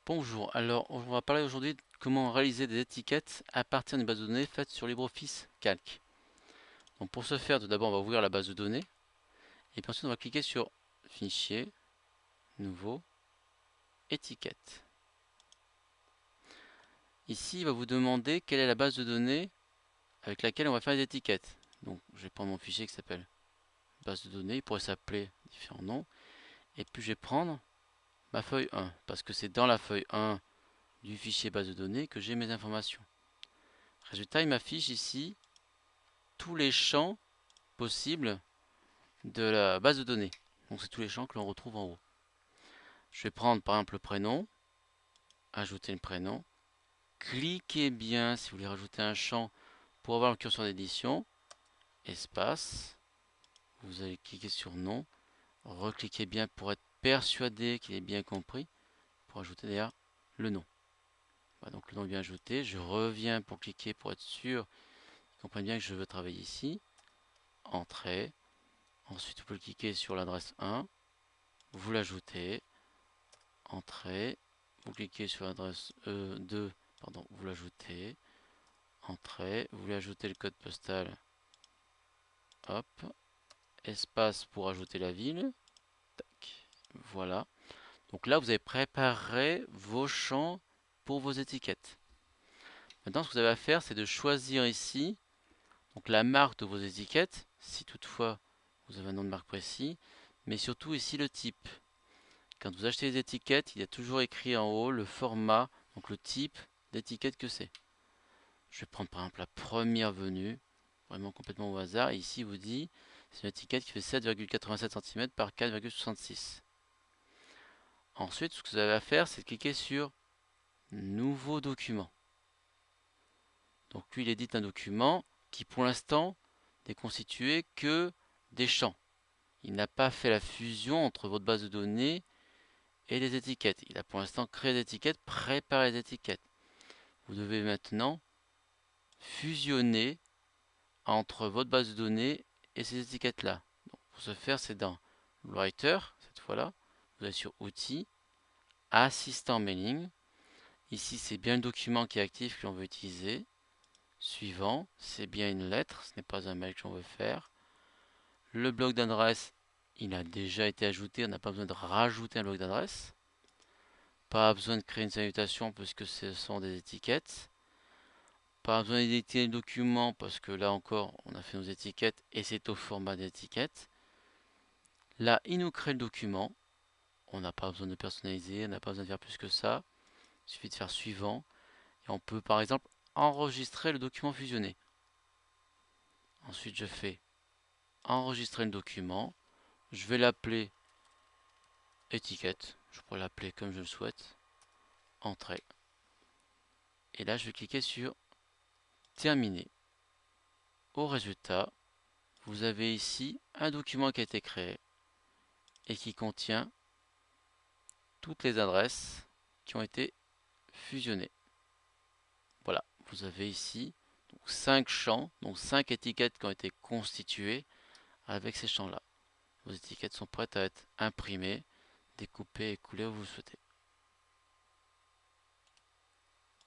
Bonjour, alors on va parler aujourd'hui de comment réaliser des étiquettes à partir d'une base de données faite sur LibreOffice Calc. Donc pour ce faire, tout d'abord on va ouvrir la base de données et puis ensuite on va cliquer sur Fichier, Nouveau, Étiquette. Ici il va vous demander quelle est la base de données avec laquelle on va faire les étiquettes. Donc je vais prendre mon fichier qui s'appelle base de données, il pourrait s'appeler différents noms. Et puis je vais prendre ma feuille 1 parce que c'est dans la feuille 1 du fichier base de données que j'ai mes informations. Résultat, il m'affiche ici tous les champs possibles de la base de données. Donc c'est tous les champs que l'on retrouve en haut. Je vais prendre par exemple le prénom, ajouter le prénom. Cliquez bien si vous voulez rajouter un champ pour avoir le curseur d'édition. Espace. Vous allez cliquer sur nom. Recliquez bien pour être persuadé qu'il est bien compris. Pour ajouter d'ailleurs le nom. Voilà, donc le nom est bien ajouté. Je reviens pour cliquer pour être sûr qu'il comprenne bien que je veux travailler ici. Entrée. Ensuite vous pouvez cliquer sur l'adresse 1. Vous l'ajoutez. Entrée. Vous cliquez sur l'adresse 2, pardon, vous l'ajoutez. Entrée. Vous voulez ajouter le code postal. Hop. Espace pour ajouter la ville. Tac. Voilà. Donc là, vous avez préparé vos champs pour vos étiquettes. Maintenant, ce que vous avez à faire, c'est de choisir ici donc la marque de vos étiquettes, si toutefois vous avez un nom de marque précis, mais surtout ici le type. Quand vous achetez les étiquettes, il y a toujours écrit en haut le format, donc le type d'étiquette que c'est. Je vais prendre par exemple la première venue, vraiment complètement au hasard, et ici il vous dit c'est une étiquette qui fait 7,87 cm par 4,66. Ensuite, ce que vous avez à faire, c'est de cliquer sur Nouveau document. Donc lui, il édite un document qui pour l'instant n'est constitué que des champs. Il n'a pas fait la fusion entre votre base de données et les étiquettes. Il a pour l'instant créé des étiquettes, préparé les étiquettes. Vous devez maintenant fusionner entre votre base de données et ces étiquettes-là. Pour ce faire, c'est dans Writer, cette fois-là. Vous allez sur Outils, Assistant Mailing. Ici, c'est bien le document qui est actif que l'on veut utiliser. Suivant, c'est bien une lettre, ce n'est pas un mail que l'on veut faire. Le bloc d'adresse, il a déjà été ajouté, on n'a pas besoin de rajouter un bloc d'adresse. Pas besoin de créer une salutation puisque ce sont des étiquettes. Pas besoin d'éditer le document parce que là encore, on a fait nos étiquettes et c'est au format d'étiquette. Là, il nous crée le document. On n'a pas besoin de personnaliser, on n'a pas besoin de faire plus que ça. Il suffit de faire suivant. Et on peut par exemple enregistrer le document fusionné. Ensuite, je fais enregistrer le document. Je vais l'appeler étiquette. Je pourrais l'appeler comme je le souhaite. Entrée. Et là, je vais cliquer sur terminer. Au résultat, vous avez ici un document qui a été créé et qui contient toutes les adresses qui ont été fusionnées. Voilà, vous avez ici 5 champs, donc 5 étiquettes qui ont été constituées avec ces champs-là. Vos étiquettes sont prêtes à être imprimées, découpées et coulées où vous le souhaitez.